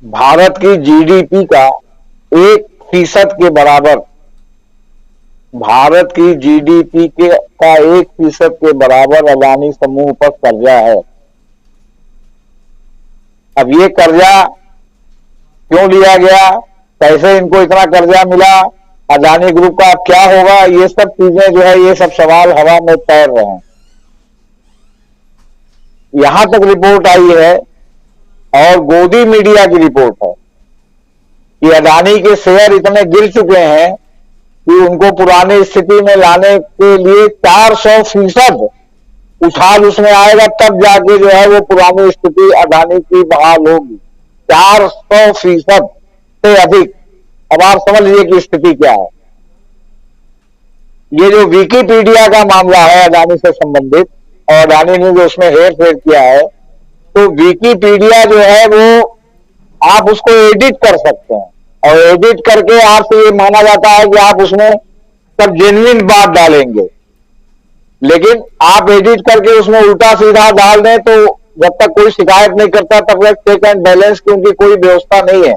भारत की जीडीपी का 1% के बराबर, भारत की जीडीपी का 1% के बराबर अदानी समूह पर कर्जा है। अब ये कर्जा क्यों लिया गया, कैसे इनको इतना कर्जा मिला, अदानी ग्रुप का अब क्या होगा, ये सब चीजें जो है, ये सब सवाल हवा में तैर रहे हैं। यहां तक रिपोर्ट आई है और गोदी मीडिया की रिपोर्ट है कि अदानी के शेयर इतने गिर चुके हैं कि उनको पुरानी स्थिति में लाने के लिए 400% उछाल उसमें आएगा, तब जाके जो है वो पुरानी स्थिति अदानी की बहाल होगी। 400% से अधिक। अब आप समझ लीजिए कि स्थिति क्या है। ये जो विकिपीडिया का मामला है अदानी से संबंधित, और अदानी ने जो उसमें हेर फेर किया है, तो विकिपीडिया जो है वो आप उसको एडिट कर सकते हैं, और एडिट करके आपसे ये माना जाता है कि आप उसमें सब जेन्युइन बात डालेंगे। लेकिन आप एडिट करके उसमें उल्टा सीधा डाल दें तो जब तक कोई शिकायत नहीं करता तब तक चेक एंड बैलेंस की उनकी कोई व्यवस्था नहीं है।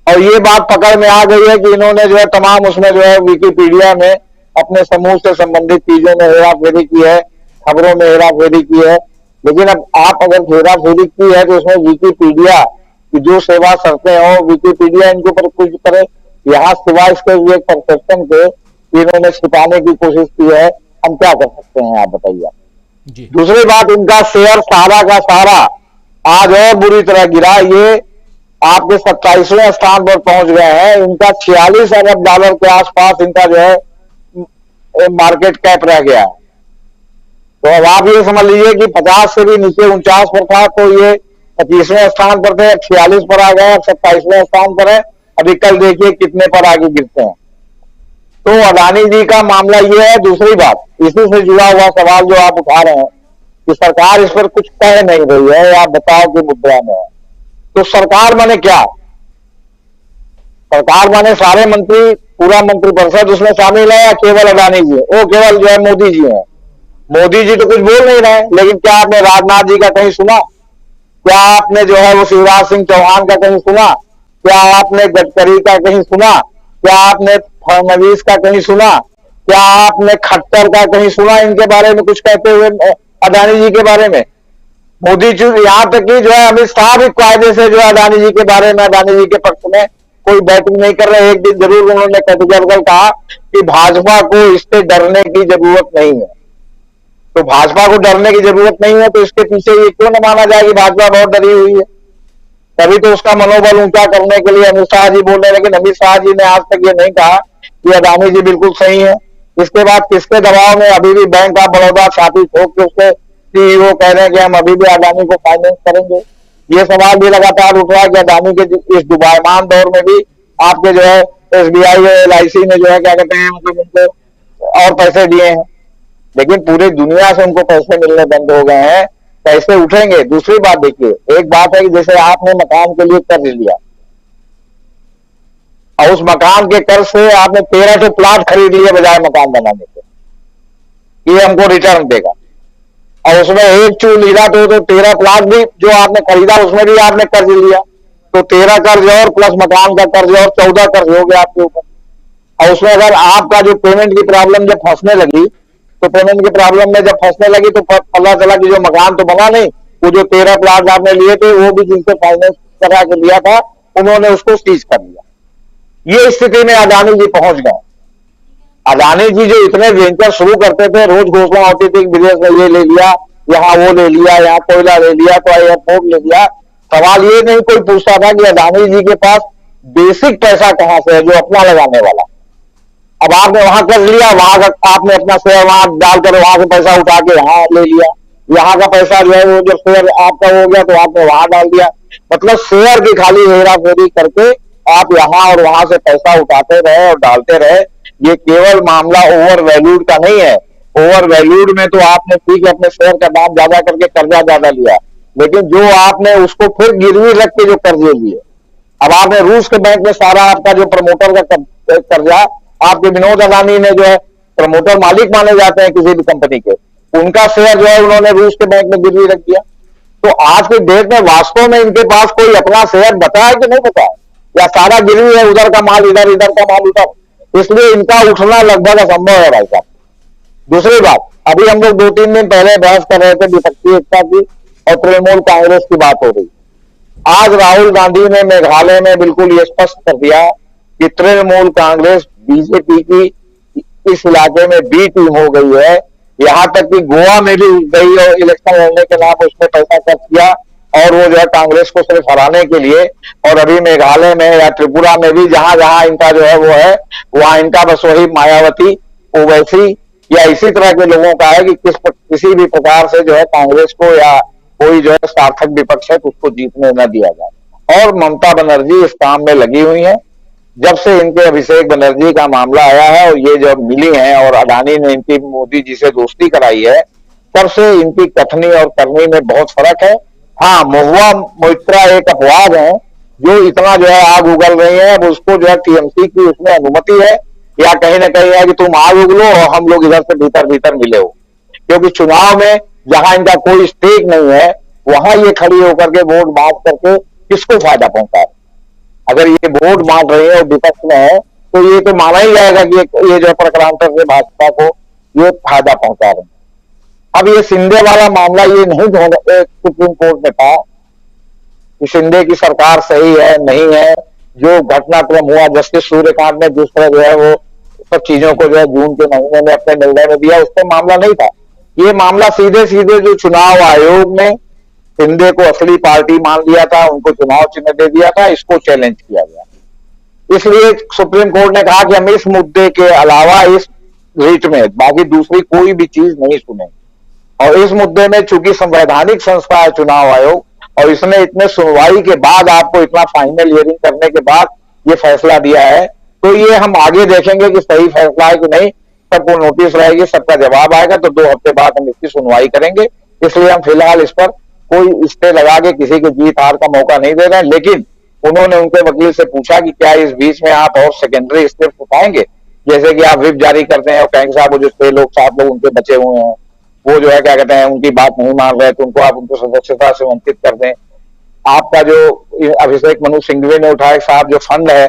और ये बात पकड़ में आ गई है कि इन्होंने जो है तमाम उसमें जो है विकिपीडिया में अपने समूह से संबंधित चीजों में हेराफेरी की है, खबरों में हेराफेरी की है। लेकिन अब आप अगर हेराफेरी की है तो उसमें विकिपीडिया की जो सेवा शर्तें हो, विकिपीडिया इनके ऊपर कुछ करे। यहाँ सिवाय इसके एक परसेप्शन के इन्होंने छिपाने की कोशिश की है, हम क्या कर सकते हैं, आप बताइए। दूसरी बात, इनका शेयर सारा का सारा आज और बुरी तरह गिरा। ये आपके 27वें स्थान पर पहुंच गए हैं। इनका 46 अरब डॉलर के आसपास इनका जो है मार्केट कैप रह गया है। तो अब आप ये समझ लीजिए कि 50 से भी नीचे 49 पर था, तो ये 25वें स्थान पर थे, 46 पर आ गए, अब 27वें स्थान पर है। अभी कल देखिए कितने पर आगे गिरते हैं। तो अदानी जी का मामला ये है। दूसरी बात, इसी से जुड़ा हुआ सवाल जो आप उठा रहे हैं कि सरकार इस पर कुछ कह नहीं रही है, आप बताओ कि मुद्दा में है। तो सरकार माने क्या? सरकार माने सारे मंत्री, पूरा मंत्रिपरिषद उसमें शामिल है, या केवल अदानी जी? वो केवल जो है मोदी जी हैं। मोदी जी तो कुछ बोल नहीं रहे, लेकिन क्या आपने राजनाथ जी का कहीं सुना? क्या आपने जो है वो शिवराज सिंह चौहान का कहीं सुना? क्या आपने गडकरी का कहीं सुना? क्या आपने फडणवीस का कहीं सुना? क्या आपने खट्टर का कहीं सुना इनके बारे में कुछ कहते हुए, अदानी जी के बारे में? मोदी जी, यहां तक कि जो है अमित शाह भी कायदे से जो है अदानी जी के बारे में, अदानी जी के पक्ष में कोई बैटिंग नहीं कर रहे। एक दिन जरूर उन्होंने कैटेगरिकल कहा कि भाजपा को इससे डरने की जरूरत नहीं है। तो भाजपा को डरने की जरूरत नहीं है तो इसके पीछे ये क्यों न माना जाए कि भाजपा बहुत डरी हुई है? तभी तो उसका मनोबल ऊंचा करने के लिए अमित शाह जी बोल रहे हैं। लेकिन अमित शाह जी ने आज तक ये नहीं कहा कि अदानी जी बिल्कुल सही है। इसके बाद किसके दबाव में अभी भी बैंक ऑफ बड़ौदा छाती ठोक के उसके सीईओ कह रहे हैं कि हम अभी भी अदानी को फाइनेंस करेंगे। ये सवाल भी लगातार उठ रहा है कि अदानी के इस डुबायमान दौर में भी आपके जो है एसबीआई और एलआईसी ने जो है क्या कहते हैं, मतलब उनको और पैसे दिए हैं। लेकिन पूरी दुनिया से उनको पैसे मिलने बंद हो गए हैं, पैसे उठेंगे। दूसरी बात देखिए, एक बात है कि जैसे आपने मकान के लिए कर्ज लिया और उस मकान के कर्ज से आपने 13 प्लाट खरीद लिए बजाय मकान बनाने के, ये हमको रिटर्न देगा। और उसमें एक चूल लीला तो 13 प्लाट भी जो आपने खरीदा उसमें भी आपने कर्ज लिया, तो 13 कर्ज और प्लस मकान का कर्ज और 14 कर्ज हो गया आपके ऊपर। और उसमें अगर आपका जो पेमेंट की प्रॉब्लम जब फंसने लगी, तो पेमेंट की प्रॉब्लम में जब फंसने लगी तो पता चला कि जो मकान तो बना नहीं, वो जो 13 प्लाट आपने लिए थे वो भी जिनसे फाइनेंस करा के लिया था उन्होंने उसको सीज कर लिया। ये स्थिति में अदानी जी पहुंच गए। अदानी जी जो इतने वेंचर शुरू करते थे, रोज घोषणा होती थी विदेश में ये ले लिया, यहाँ वो ले लिया, यहाँ कोयला ले लिया, तो एयरपोर्ट ले लिया। सवाल ये नहीं कोई पूछता था कि अदानी जी के पास बेसिक पैसा कहां से है जो अपना लगाने वाला। अब आपने वहां कर लिया, वहां आपने अपना शेयर वहां डालकर वहां से पैसा उठा के यहाँ ले लिया। यहाँ का पैसा जो है वो जब शेयर आपका हो गया तो आपने वहां डाल दिया। मतलब शेयर की खाली हेरा फेरी करके आप यहाँ और वहां से पैसा उठाते रहे और डालते रहे। ये केवल मामला ओवर वैल्यूड का नहीं है। ओवर वैल्यूड में तो आपने ठीक है अपने शेयर का दाम ज्यादा करके कर्जा ज्यादा लिया, लेकिन जो आपने उसको फिर गिरवी रख के जो कर्जे लिए, अब आपने रूस के बैंक में सारा आपका जो प्रमोटर का कर्जा, आपके विनोद अदानी ने जो है प्रमोटर मालिक माने जाते हैं किसी भी कंपनी के, उनका शेयर जो है उन्होंने रूस के बैंक में गिरवी रख दिया। तो आज के डेट में वास्तव में इनके पास कोई अपना शेयर बचा है कि नहीं बचा है, या सारा गिरवी है, उधर का माल इधर, इधर का माल उधर, इसलिए इनका उठना लगभग असंभव है भाई साहब। दूसरी बात, अभी हम लोग 2-3 दिन पहले बहस कर रहे थे विपक्षी एकता की और तृणमूल कांग्रेस की बात हो रही। आज राहुल गांधी ने मेघालय में बिल्कुल ये स्पष्ट कर दिया कि तृणमूल कांग्रेस बीजेपी की इस इलाके में बी टीम हो गई है। यहां तक कि गोवा में भी गई और इलेक्शन लड़ने के नाम उसने पैसा खर्च किया और वो जो है कांग्रेस को सिर्फ हराने के लिए। और अभी मेघालय में या त्रिपुरा में भी जहां जहां इनका जो है वो है, वहां इनका बस वही मायावती, ओवैसी या इसी तरह के लोगों का है कि किसी भी प्रकार से जो है कांग्रेस को या कोई जो है सार्थक विपक्ष है तो उसको जीतने न दिया जाए। और ममता बनर्जी इस काम में लगी हुई है। जब से इनके अभिषेक बनर्जी का मामला आया है और ये जब मिली हैं और अडानी ने इनकी मोदी जी से दोस्ती कराई है, तब से इनकी कथनी और करनी में बहुत फर्क है। हाँ, महुआ मोइत्रा एक अपवाद है जो इतना जो है आग उगल रही है। अब उसको जो है टीएमसी की उसमें अनुमति है या कहीं ना कहीं है कि तुम आग उगलो और हम लोग इधर से भीतर भीतर मिले हो, क्योंकि चुनाव में जहां इनका कोई स्टेक नहीं है वहां ये खड़ी होकर के वोट बांट करके किसको फायदा पहुंचा है। अगर ये वोट बांट रही है और विपक्ष में है तो ये तो माना ही जाएगा कि ये जो प्रकरांतर से भाजपा को ये फायदा पहुंचा रहे हैं। अब ये शिंदे वाला मामला ये नहीं सुप्रीम कोर्ट ने कहा कि शिंदे की सरकार सही है नहीं है। जो घटनाक्रम हुआ, जस्टिस सूर्यकांत ने जिस तरह जो है वो सब चीजों को जो है जून के महीने में अपने निर्णय में दिया, उसका मामला नहीं था। ये मामला सीधे सीधे जो चुनाव आयोग ने शिंदे को असली पार्टी मान लिया था, उनको चुनाव चिन्ह दे दिया था, इसको चैलेंज किया गया। इसलिए सुप्रीम कोर्ट ने कहा कि हम इस मुद्दे के अलावा इस रीट में बाकी दूसरी कोई भी चीज नहीं सुनेंगे। और इस मुद्दे में चूंकि संवैधानिक संस्था है चुनाव आयोग और इसने इतने सुनवाई के बाद आपको इतना फाइनल हियरिंग करने के बाद ये फैसला दिया है, तो ये हम आगे देखेंगे कि सही फैसला है कि नहीं। सबको नोटिस रहेगी, सबका जवाब आएगा, तो 2 हफ्ते बाद हम इसकी सुनवाई करेंगे। इसलिए हम फिलहाल इस पर कोई स्टे लगा के किसी को जीत हार का मौका नहीं दे रहे हैं। लेकिन उन्होंने उनके वकील से पूछा कि क्या इस बीच में आप और सेकेंडरी स्टेप उठाएंगे, जैसे कि आप विप जारी करते हैं और कहेंगे साहब वो जो 6 लोग 7 लोग उनके बचे हुए हैं वो जो है क्या कहते हैं उनकी बात नहीं मान रहे, तो उनको आप उनको सदस्यता से वंचित कर दें। आपका जो अभिषेक मनु सिंघवी ने उठाया साहब जो फंड है,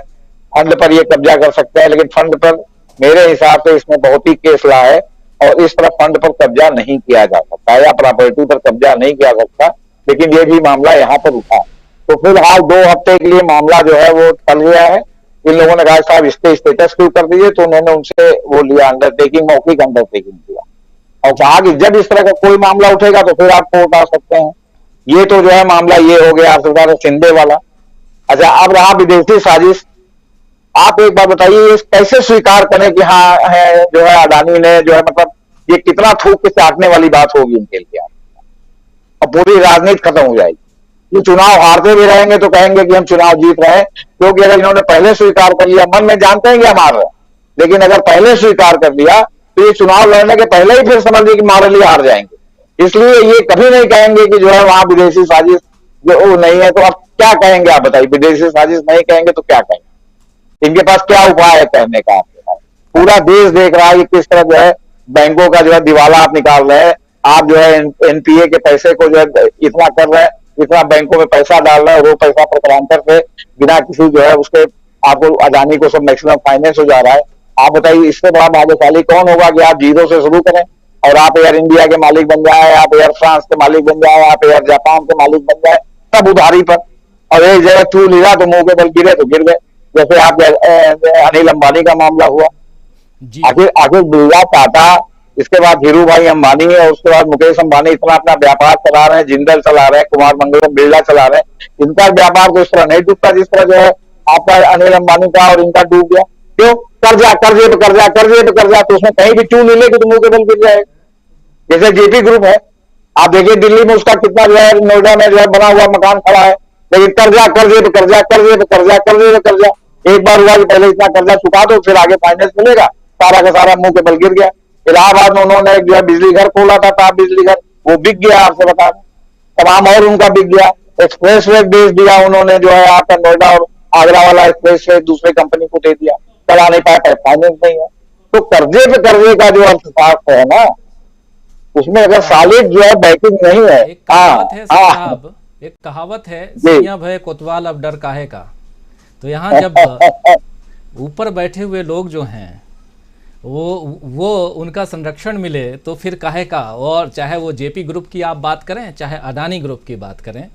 फंड पर ये कब्जा कर सकते हैं, लेकिन फंड पर मेरे हिसाब से इसमें बहुत ही केस ला है और इस तरह फंड पर कब्जा नहीं किया जा सकता या प्रॉपर्टी पर कब्जा नहीं किया सकता। लेकिन ये भी मामला यहाँ पर उठा, तो फिलहाल 2 हफ्ते के लिए मामला जो है वो टल गया है। इन लोगों ने कहा साहब इसके स्टेटस क्यों कर दीजिए, तो उन्होंने उनसे वो लिया अंडरटेकिंग, मौखिक अंडरटेकिंग दिया और कहा कि जब इस तरह का कोई मामला उठेगा तो फिर आप कोर्ट आ सकते हैं। ये तो जो है मामला ये हो गया सरदार शिंदे वाला। अच्छा, अब रहा विदेशी साजिश। आप एक बात बताइए ये कैसे स्वीकार करें कि हाँ है जो है अडानी ने जो है मतलब ये कितना थूक के चाटने वाली बात होगी इनके लिए और पूरी राजनीति खत्म हो जाएगी। ये चुनाव हारते भी रहेंगे तो कहेंगे कि हम चुनाव जीत रहे हैं, क्योंकि अगर इन्होंने पहले स्वीकार कर लिया, मन में जानते हैं कि हम हार रहे हैं, लेकिन अगर पहले स्वीकार कर लिया तो ये चुनाव लड़ने के पहले ही फिर समझ लीजिए कि हमारे लिए हार जाएंगे। इसलिए ये कभी नहीं कहेंगे कि जो है वहां विदेशी साजिश जो नहीं है। तो अब क्या कहेंगे आप बताइए, विदेशी साजिश नहीं कहेंगे तो क्या कहेंगे? इनके पास क्या उपाय है कहने का? पूरा देश देख रहा है कि किस तरह जो है बैंकों का जो है दिवाला आप निकाल रहे हैं। आप जो है एनपीए के पैसे को जो है इतना कर रहे हैं, इतना बैंकों में पैसा डाल रहे हैं, वो पैसा प्रकरांतर से बिना किसी जो है उसके आपको अडानी को सब मैक्सिमम फाइनेंस हो जा रहा है। आप बताइए इससे बड़ा भाग्यशाली कौन होगा कि आप जीरो से शुरू करें और आप एयर इंडिया के मालिक बन जाए, आप एयर फ्रांस के मालिक बन जाए, आप एयर जापान के मालिक बन जाए, सब उधारी पर। और एक जगह चू लिया तो मुंह के बल गिरे तो गिर गए, जैसे आप अनिल अंबानी का मामला हुआ। आखिर बिरला टाटा, इसके बाद धीरू भाई अंबानी है और उसके बाद मुकेश अंबानी इतना अपना व्यापार चला रहे हैं, जिंदल चला रहे हैं, कुमार मंगलम बिरला चला रहे हैं। इनका व्यापार तो इस तरह नहीं डूबता जिस तरह जो है आपका अनिल अंबानी का और इनका डूब गया। क्यों? कर्जा कर्जे पे कर्जा, कर्जे पे कर्जा, तो उसमें कहीं भी चू नहीं लेगी तो मुंह के बल गिर जाएगा। जैसे जेपी ग्रुप है, आप देखिए दिल्ली में उसका कितना जो है, नोएडा में जो है बना हुआ मकान खड़ा है, लेकिन कर्जा कर्जे पे कर्जा, कर्जे पे कर्जा, कर्जे पे कर्जा। एक बार हुआ कि पहले इतना कर्जा चुका दो फिर आगे फाइनेंस मिलेगा, सारा का सारा मुंह के बल गिर गया। इलाहाबाद में उन्होंने जो है बिजली घर खोला था, ताप बिजली घर, वो बिक गया, आपसे बता दें। तमाम और उनका बिक गया। एक्सप्रेस वे बेच दिया उन्होंने, जो है आपका नोएडा और आगरा वाला एक्सप्रेस वे दूसरे कंपनी को दे दिया, चला नहीं पाया, फाइनेंस नहीं है। तो कर्जे पे कर्जे का जो अर्थशास्त्र है ना, उसमें अगर सॉलिड जो है बैकिंग नहीं है। एक कहावत है हाँ साहब, एक कहावत है, सिया भय कोतवाल अब डर काहे का। तो यहाँ जब ऊपर बैठे हुए लोग जो हैं वो उनका संरक्षण मिले तो फिर काहे का। और चाहे वो जेपी ग्रुप की आप बात करें, चाहे अडानी ग्रुप की बात करें,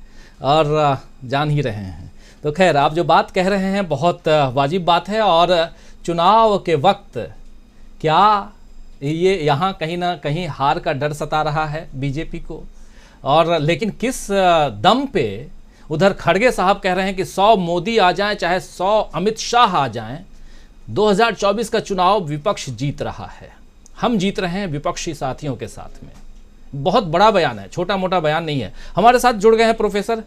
और जान ही रहे हैं। तो खैर, आप जो बात कह रहे हैं बहुत वाजिब बात है। और चुनाव के वक्त क्या ये यहाँ कहीं ना कहीं हार का डर सता रहा है बीजेपी को, और लेकिन किस दम पे उधर खड़गे साहब कह रहे हैं कि 100 मोदी आ जाएं, चाहे 100 अमित शाह आ जाएं, 2024 का चुनाव विपक्ष जीत रहा है, हम जीत रहे हैं विपक्षी साथियों के साथ में। बहुत बड़ा बयान है, छोटा मोटा बयान नहीं है। हमारे साथ जुड़ गए हैं प्रोफेसर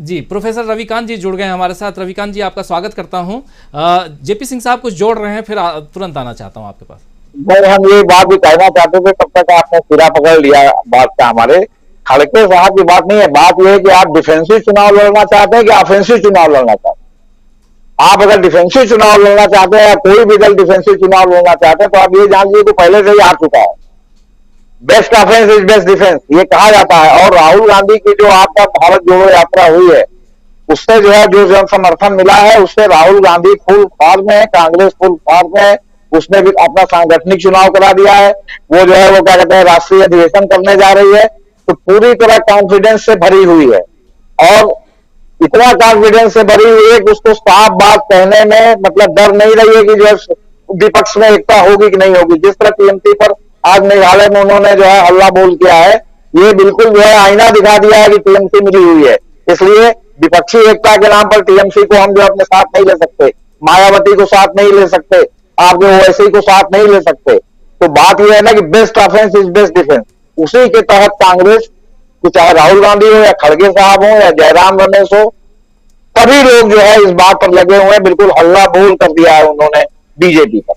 जी, प्रोफेसर रविकांत जी जुड़ गए हैं हमारे साथ। रविकांत जी, आपका स्वागत करता हूं। जेपी सिंह साहब कुछ जोड़ रहे हैं, फिर तुरंत आना चाहता हूं आपके पास। नहीं, हम ये बात भी कहना चाहते थे, तब तक आपने सिरा पकड़ लिया बात का। हमारे खड़के साहब की बात नहीं है, बात यह है कि आप डिफेंसिव चुनाव लड़ना चाहते हैं कि ऑफेंसिव चुनाव लड़ना चाहते हैं। आप अगर डिफेंसिव चुनाव लड़ना चाहते हैं या कोई भी दल डिफेंसिव चुनाव लड़ना चाहते हैं तो आप ये जान लीजिए कि पहले से ही हार चुका है। Best offence is best defence, ये कहा जाता है। और राहुल गांधी की जो आपका भारत जोड़ो यात्रा हुई है, उससे जो है जो जन समर्थन मिला है, उससे राहुल गांधी फुल फॉर्म में है, कांग्रेस फुल फॉर्म में है। उसने भी अपना सांगठनिक चुनाव करा दिया है। वो जो है वो क्या कहते हैं, राष्ट्रीय अधिवेशन करने जा रही है। तो पूरी तरह कॉन्फिडेंस से भरी हुई है, और इतना कॉन्फिडेंस से भरी हुई है कि उसको साफ बात कहने में मतलब डर नहीं रही है कि जो विपक्ष में एकता होगी कि नहीं होगी। जिस तरह टीएमसी पर आज मेघालय में उन्होंने जो है हल्ला बोल किया है, ये बिल्कुल जो है आईना दिखा दिया है कि टीएमसी मिली हुई है। इसलिए विपक्षी एकता के नाम पर टीएमसी को हम जो अपने साथ नहीं ले सकते, मायावती को साथ नहीं ले सकते, आप जो ओवैसी को साथ नहीं ले सकते। तो बात यह है ना कि best offence is best defence. उसी के तहत कांग्रेस, चाहे राहुल गांधी हो या खड़गे साहब हो या जयराम रमेश हो, सभी लोग जो है इस बात पर लगे हुए हैं। बिल्कुल हल्ला बोल कर दिया है उन्होंने बीजेपी पर।